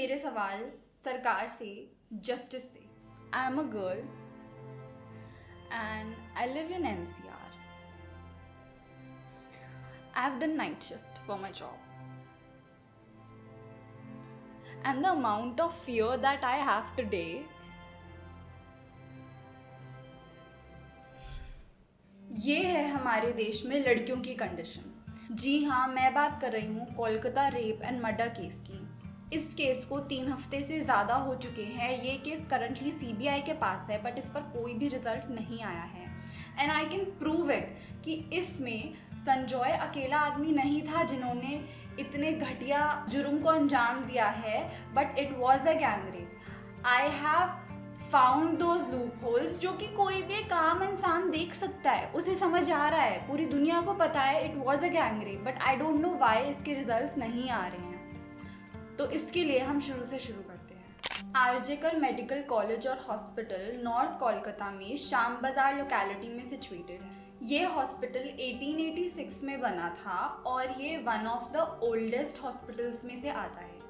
मेरे सवाल सरकार से, जस्टिस से। I am a girl and I live in NCR. I've done night shift for my job. And the amount of fear that I have today, ये है हमारे देश में लड़कियों की कंडीशन। जी हाँ, मैं बात कर रही हूँ Kolkata rape and murder case की। इस केस को 3 हफ्ते से ज़्यादा हो चुके हैं। ये केस करंटली CBI के पास है, बट इस पर कोई भी रिजल्ट नहीं आया है। And I can prove it कि इसमें संजॉय अकेला आदमी नहीं था जिन्होंने इतने घटिया जुर्म को अंजाम दिया है, but it was a gang rape. I have found those loop holes जो कि कोई भी काम इंसान देख सकता है, उसे समझ आ रहा है, पूरी दुनिया को पता है it was a gang rape, but I don't know why इसके रिजल्ट्स नहीं आ रहे हैं। तो इसके लिए हम शुरू से शुरू करते हैं। आरजेकर मेडिकल कॉलेज और हॉस्पिटल नॉर्थ कोलकाता में श्याम बाजार लोकेलिटी में सिचुएटेड है। ये हॉस्पिटल 1886 में बना था और ये one of the oldest hospitals में से आता है,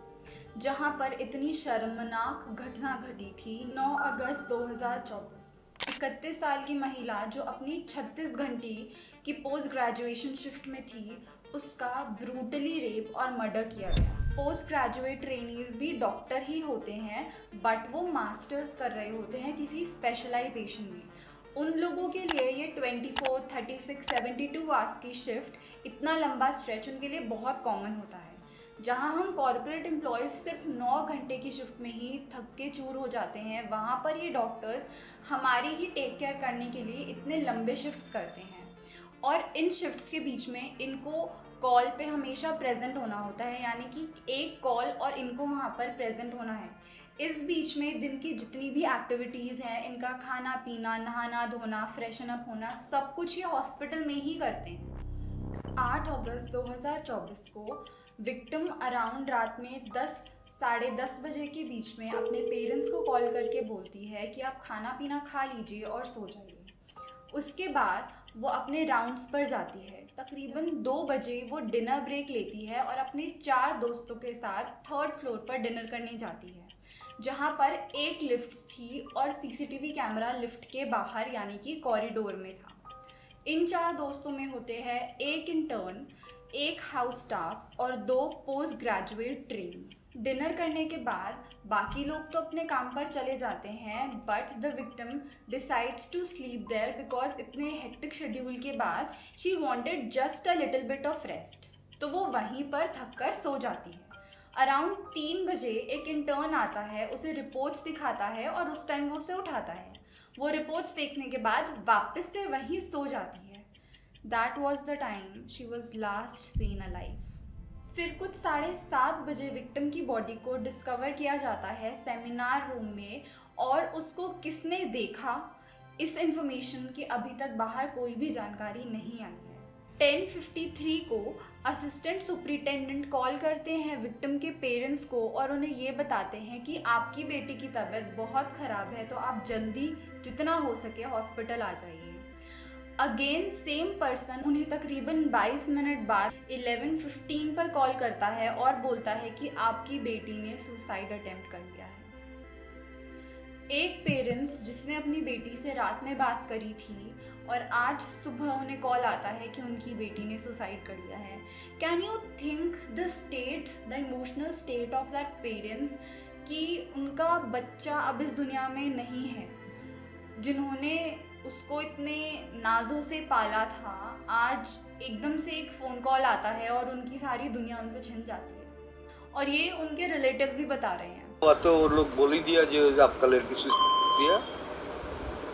जहाँ पर इतनी शर्मनाक घटना घटी थी। 9 अगस्त 2024 31 साल की महिला जो अपनी 36 घंटे की पोस्ट ग्रेजुएशन शिफ्ट में थी, उसका ब्रूटली रेप और मर्डर किया गया। पोस्ट ग्रेजुएट ट्रेनीज भी डॉक्टर ही होते हैं, बट वो मास्टर्स कर रहे होते हैं किसी स्पेशलाइजेशन में। उन लोगों के लिए ये 24, 36, 72 आवर्स की शिफ्ट, इतना लंबा स्ट्रेच उनके लिए बहुत कॉमन होता है। जहाँ हम कॉर्पोरेट एम्प्लॉयज़ सिर्फ 9 घंटे की शिफ्ट में ही थक के चूर हो जाते हैं, वहाँ पर ये डॉक्टर्स हमारी ही टेक केयर करने के लिए इतने लंबे शिफ्ट्स करते हैं। और इन शिफ्ट्स के बीच में इनको कॉल पे हमेशा प्रेजेंट होना होता है, यानी कि एक कॉल और इनको वहाँ पर प्रेजेंट होना है। इस बीच में दिन की जितनी भी एक्टिविटीज़ हैं, इनका खाना पीना, नहाना धोना, फ्रेशन अप होना, सब कुछ ये हॉस्पिटल में ही करते हैं। 8 अगस्त 2024 को विक्टिम अराउंड रात में 10 साढ़े 10 बजे के बीच में अपने पेरेंट्स को कॉल करके बोलती है कि आप खाना पीना खा लीजिए और सो जाइए। उसके बाद वो अपने राउंड्स पर जाती है। तकरीबन 2 बजे वो डिनर ब्रेक लेती है और अपने 4 दोस्तों के साथ 3rd फ्लोर पर डिनर करने जाती है, जहाँ पर एक लिफ्ट थी और CCTV कैमरा लिफ्ट के बाहर यानी कि कॉरिडोर में था। इन 4 दोस्तों में होते हैं एक इंटर्न, एक हाउस स्टाफ और 2 पोस्ट ग्रेजुएट ट्रेनी। डिनर करने के बाद बाकी लोग तो अपने काम पर चले जाते हैं, but the victim decides to sleep there because इतने हेक्टिक शेड्यूल के बाद she wanted just a little bit of rest. तो वो वहीं पर थक कर सो जाती है। अराउंड 3 बजे एक इंटर्न आता है, उसे रिपोर्ट्स दिखाता है और उस टाइम वो उसे उठाता है। वो रिपोर्ट्स देखने के बाद वापस से वहीं सो जाती है। That was the time she was last seen alive. फिर कुछ 7:30 बजे विक्टिम की बॉडी को डिस्कवर किया जाता है सेमिनार रूम में, और उसको किसने देखा, इस इंफॉर्मेशन की अभी तक बाहर कोई भी जानकारी नहीं आई है। 10:53 को असिस्टेंट सुपरिटेंडेंट कॉल करते हैं विक्टिम के पेरेंट्स को और उन्हें ये बताते हैं कि आपकी बेटी की तबीयत बहुत ख़राब है, तो आप जल्दी जितना हो सके हॉस्पिटल आ जाइए। अगेन सेम पर्सन उन्हें तकरीबन 22 मिनट बाद 11:15 पर कॉल करता है और बोलता है कि आपकी बेटी ने सुसाइड अटेम्प्ट कर लिया है। एक पेरेंट्स जिसने अपनी बेटी से रात में बात करी थी और आज सुबह उन्हें कॉल आता है कि उनकी बेटी ने सुसाइड कर लिया है। Can you think the state, the emotional state of that parents, कि उनका बच्चा अब इस दुनिया में नहीं है, जिन्होंने उसको इतने नाजों से पाला था, आज एकदम से एक फ़ोन कॉल आता है और उनकी सारी दुनिया उनसे छिन जाती है। और ये उनके रिलेटिव्स ही बता रहे हैं। तो वो लोग बोल ही दिया जो आपका लड़की सुसाइड किया,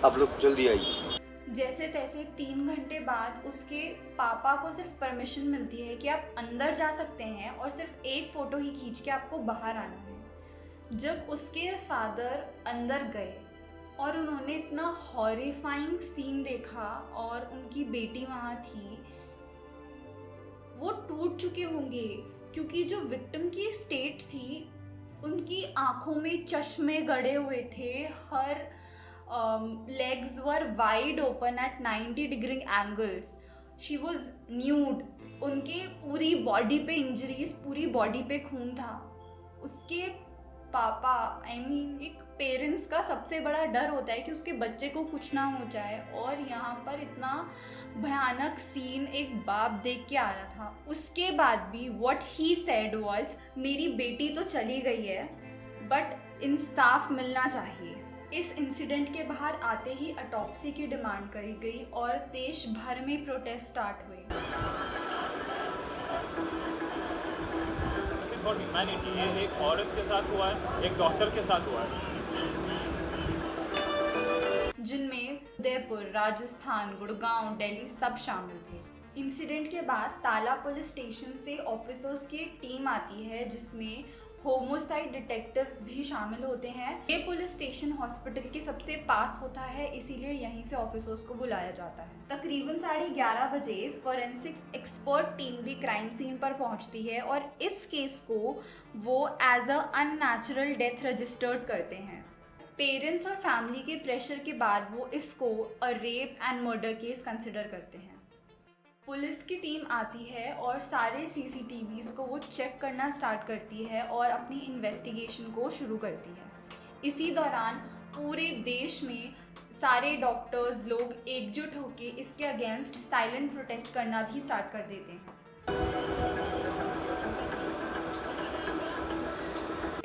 आप लोग जल्दी आइए। जैसे तैसे 3 घंटे बाद उसके पापा को सिर्फ परमिशन मिलती है कि आप अंदर जा सकते हैं और सिर्फ एक फ़ोटो ही खींच के आपको बाहर आना है। जब उसके फादर अंदर गए और उन्होंने इतना हॉरिफाइंग सीन देखा और उनकी बेटी वहाँ थी, वो टूट चुके होंगे, क्योंकि जो विक्टिम की स्टेट थी, उनकी आँखों में चश्मे गड़े हुए थे, हर legs were wide open at 90 degree angles. She was nude. उनके पूरी बॉडी पे इंजरीज, पूरी बॉडी पे खून था। उसके पापा एक पेरेंट्स का सबसे बड़ा डर होता है कि उसके बच्चे को कुछ ना हो जाए, और यहाँ पर इतना भयानक सीन एक बाप देख के आ रहा था। उसके बाद भी व्हाट ही सेड वाज, मेरी बेटी तो चली गई है बट इंसाफ मिलना चाहिए। इस इंसिडेंट के बाहर आते ही ऑटोप्सी की डिमांड करी गई और देश भर में प्रोटेस्ट स्टार्ट हुए। फॉर ह्यूमैनिटी, ये एक औरत के साथ हुआ है, एक डॉक्टर के साथ हुआ है, जिनमें उदयपुर, राजस्थान, गुड़गांव, दिल्ली सब शामिल थे। इंसिडेंट के बाद ताला पुलिस स्टेशन से ऑफिसर्स की एक टीम आती है जिसमें होमोसाइड डिटेक्टिव्स भी शामिल होते हैं। ये पुलिस स्टेशन हॉस्पिटल के सबसे पास होता है, इसीलिए यहीं से ऑफिसर्स को बुलाया जाता है। तकरीबन 11:30 बजे फॉरेंसिक्स एक्सपर्ट टीम भी क्राइम सीन पर पहुंचती है और इस केस को वो as a unnatural death registered करते हैं। पेरेंट्स और फैमिली के प्रेशर के बाद वो इसको a rape and murder case consider करते हैं। पुलिस की टीम आती है और सारे सीसीटीवीज़ को वो चेक करना स्टार्ट करती है और अपनी इन्वेस्टिगेशन को शुरू करती है। इसी दौरान पूरे देश में सारे डॉक्टर्स लोग एकजुट होकर इसके अगेंस्ट साइलेंट प्रोटेस्ट करना भी स्टार्ट कर देते हैं।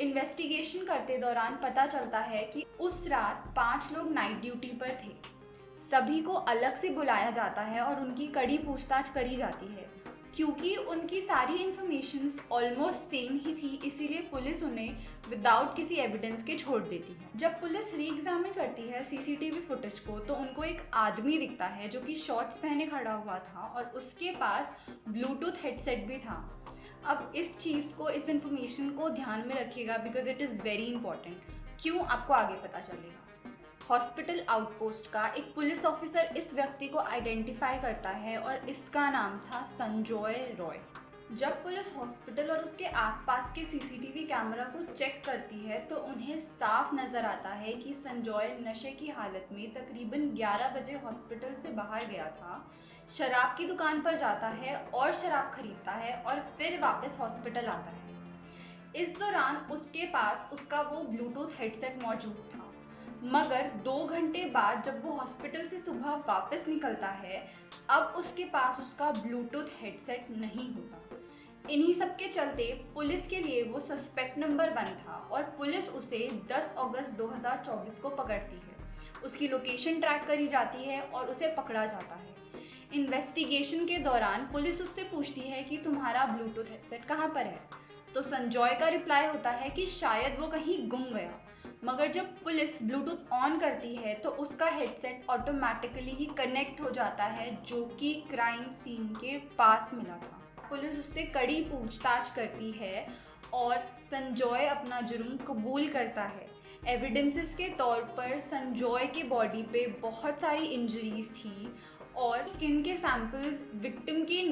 इन्वेस्टिगेशन करते दौरान पता चलता है कि उस रात 5 लोग नाइट ड्यूटी पर थे। सभी को अलग से बुलाया जाता है और उनकी कड़ी पूछताछ करी जाती है। क्योंकि उनकी सारी इन्फॉर्मेशंस ऑलमोस्ट सेम ही थी, इसीलिए पुलिस उन्हें विदाउट किसी एविडेंस के छोड़ देती है। जब पुलिस री एग्जामिन करती है सीसीटीवी फुटेज को, तो उनको एक आदमी दिखता है जो कि शॉर्ट्स पहने खड़ा हुआ था और उसके पास ब्लूटूथ हेडसेट भी था। अब इस चीज़ को, इस इंफॉर्मेशन को ध्यान में रखिएगा because it is very important. क्यों, आपको आगे पता चलेगा। हॉस्पिटल आउटपोस्ट का एक पुलिस ऑफिसर इस व्यक्ति को आइडेंटिफाई करता है और इसका नाम था संजॉय रॉय। जब पुलिस हॉस्पिटल और उसके आसपास के सीसीटीवी कैमरा को चेक करती है तो उन्हें साफ नज़र आता है कि संजॉय नशे की हालत में तकरीबन 11 बजे हॉस्पिटल से बाहर गया था, शराब की दुकान पर जाता है और शराब खरीदता है और फिर वापस हॉस्पिटल आता है। इस दौरान उसके पास उसका वो ब्लूटूथ हेडसेट मौजूद था, मगर 2 घंटे बाद जब वो हॉस्पिटल से सुबह वापस निकलता है, अब उसके पास उसका ब्लूटूथ हेडसेट नहीं होता। इन्हीं सब के चलते पुलिस के लिए वो सस्पेक्ट नंबर 1 था और पुलिस उसे 10 अगस्त 2024 को पकड़ती है। उसकी लोकेशन ट्रैक करी जाती है और उसे पकड़ा जाता है। इन्वेस्टिगेशन के दौरान पुलिस उससे पूछती है कि तुम्हारा ब्लूटूथ हेडसेट कहाँ पर है, तो संजॉय का रिप्लाई होता है कि शायद वो कहीं गुम गया। मगर जब पुलिस ब्लूटूथ ऑन करती है तो उसका हेडसेट ऑटोमेटिकली ही कनेक्ट हो जाता है, जो कि क्राइम सीन के पास मिला था। पुलिस उससे कड़ी पूछताछ करती है और संजॉय अपना जुर्म कबूल करता है। एविडेंसेस के तौर पर संजॉय के बॉडी पे बहुत सारी इंजरीज थी और स्किन के सैंपल्स विक्टिम के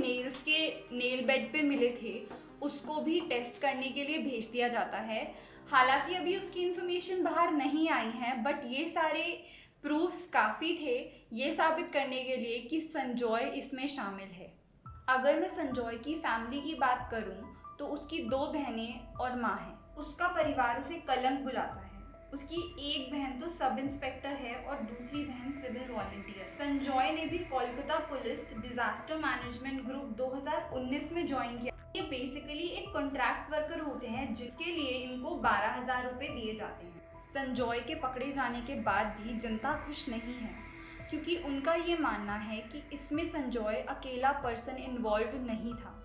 नेल बेड पे मिले थे, उसको भी टेस्ट करने के लिए भेज दिया जाता है। हालांकि अभी उसकी इन्फॉर्मेशन बाहर नहीं आई है, बट ये सारे प्रूफ्स काफ़ी थे ये साबित करने के लिए कि संजॉय इसमें शामिल है। अगर मैं संजॉय की फैमिली की बात करूं तो उसकी 2 बहनें और माँ है। उसका परिवार उसे कलंक बुलाता है। उसकी एक बहन तो सब इंस्पेक्टर है और दूसरी बहन सिविल वॉलंटियर। संजॉय ने भी Kolkata police disaster management group 2019 में ज्वाइन किया। ये बेसिकली एक कॉन्ट्रैक्ट वर्कर होते हैं जिसके लिए इनको 12,000 रुपये दिए जाते हैं। संजॉय के पकड़े जाने के बाद भी जनता खुश नहीं है, क्योंकि उनका ये मानना है कि इसमें संजॉय अकेला पर्सन इन्वॉल्व नहीं था।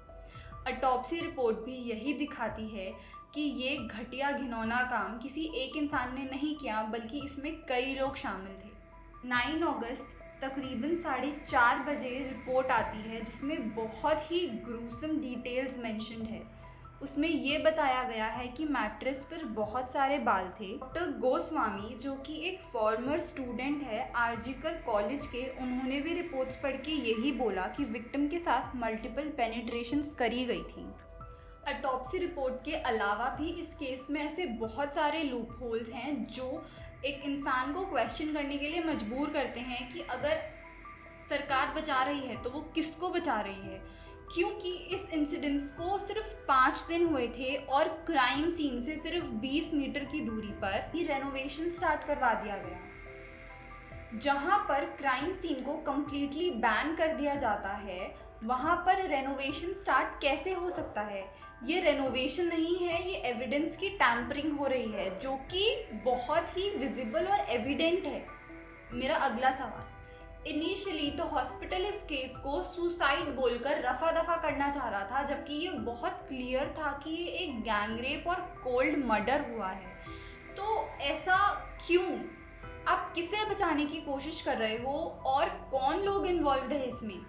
ऑटोप्सी रिपोर्ट भी यही दिखाती है कि ये घटिया घिनौना काम किसी एक इंसान ने नहीं किया, बल्कि इसमें कई लोग शामिल थे। 9 अगस्त तकरीबन 4:30 बजे रिपोर्ट आती है जिसमें बहुत ही ग्रूसम डिटेल्स मेंशन्ड है। उसमें ये बताया गया है कि मैट्रेस पर बहुत सारे बाल थे। डॉक्टर गोस्वामी, जो कि एक फॉर्मर स्टूडेंट है आरजीकर कॉलेज के, उन्होंने भी रिपोर्ट्स पढ़ के यही बोला कि विक्टिम के साथ मल्टीपल पेनिट्रेशंस करी गई थी। ऑटोप्सी रिपोर्ट के अलावा भी इस केस में ऐसे बहुत सारे लूप होल्स हैं जो एक इंसान को क्वेश्चन करने के लिए मजबूर करते हैं कि अगर सरकार बचा रही है तो वो किसको बचा रही है, क्योंकि इस इंसिडेंट्स को सिर्फ 5 दिन हुए थे और क्राइम सीन से सिर्फ 20 मीटर की दूरी पर ही रेनोवेशन स्टार्ट करवा दिया गया। जहां पर क्राइम सीन को कम्प्लीटली बैन कर दिया जाता है, वहां पर रेनोवेशन स्टार्ट कैसे हो सकता है? ये रेनोवेशन नहीं है, ये एविडेंस की टैम्परिंग हो रही है, जो कि बहुत ही विजिबल और एविडेंट है। मेरा अगला सवाल, इनिशियली तो हॉस्पिटल इस केस को सुसाइड बोलकर रफा दफा करना चाह रहा था, जबकि ये बहुत क्लियर था कि ये एक गैंग रेप और कोल्ड मर्डर हुआ है। तो ऐसा क्यों? आप किसे बचाने की कोशिश कर रहे हो और कौन लोग इन्वॉल्व है इसमें?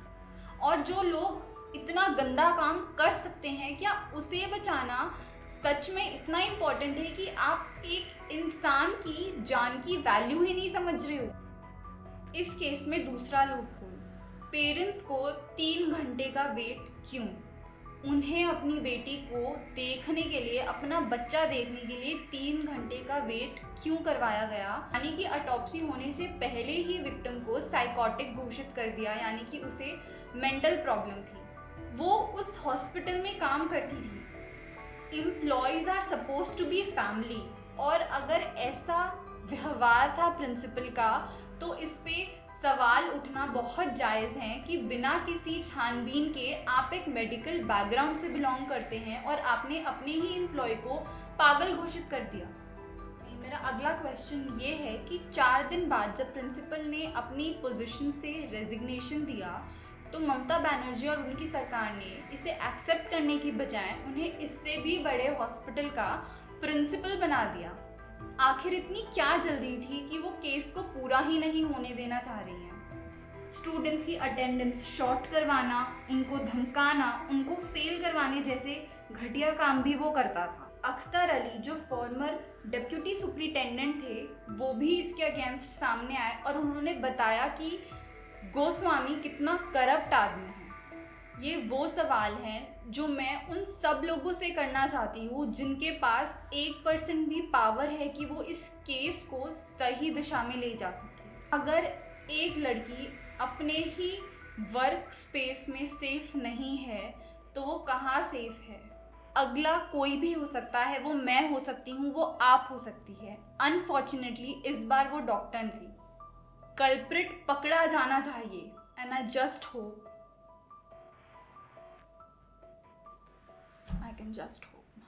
और जो लोग इतना गंदा काम कर सकते हैं, क्या उसे बचाना सच में इतना इम्पोर्टेंट है कि आप एक इंसान की जान की वैल्यू ही नहीं समझ रहे हो? इस केस में दूसरा लूपहोल, पेरेंट्स को 3 घंटे का वेट क्यों? उन्हें अपनी बेटी को देखने के लिए, अपना बच्चा देखने के लिए 3 घंटे का वेट क्यों करवाया गया? यानी कि ऑटोप्सी होने से पहले ही विक्टिम को साइकोटिक घोषित कर दिया, यानी कि उसे मेंटल प्रॉब्लम थी। वो उस हॉस्पिटल में काम करती थी। Employees are suppose to be family, और अगर ऐसा व्यवहार था प्रिंसिपल का, तो इस पे सवाल उठना बहुत जायज़ है कि बिना किसी छानबीन के आप एक मेडिकल बैकग्राउंड से बिलोंग करते हैं और आपने अपने ही एम्प्लॉय को पागल घोषित कर दिया। मेरा अगला क्वेश्चन ये है कि 4 दिन बाद जब प्रिंसिपल ने अपनी पोजीशन से रेजिग्नेशन दिया, तो ममता बनर्जी और उनकी सरकार ने इसे एक्सेप्ट करने की बजाय उन्हें इससे भी बड़े हॉस्पिटल का प्रिंसिपल बना दिया। आखिर इतनी क्या जल्दी थी कि वो केस को पूरा ही नहीं होने देना चाह रही हैं? स्टूडेंट्स की अटेंडेंस शॉर्ट करवाना, उनको धमकाना, उनको फेल करवाने जैसे घटिया काम भी वो करता था। अख्तर अली, जो फॉर्मर डिप्टी सुपरिटेंडेंट थे, वो भी इसके अगेंस्ट सामने आए और उन्होंने बताया कि गोस्वामी कितना करप्ट आदमी है। ये वो सवाल हैं जो मैं उन सब लोगों से करना चाहती हूँ जिनके पास 1% भी पावर है कि वो इस केस को सही दिशा में ले जा सके। अगर एक लड़की अपने ही वर्क स्पेस में सेफ नहीं है, तो वो कहाँ सेफ है? अगला कोई भी हो सकता है, वो मैं हो सकती हूँ, वो आप हो सकती है। अनफॉर्चुनेटली इस बार वो डॉक्टर थी। कल्प्रिट पकड़ा जाना चाहिए, and I just hope I can just hope.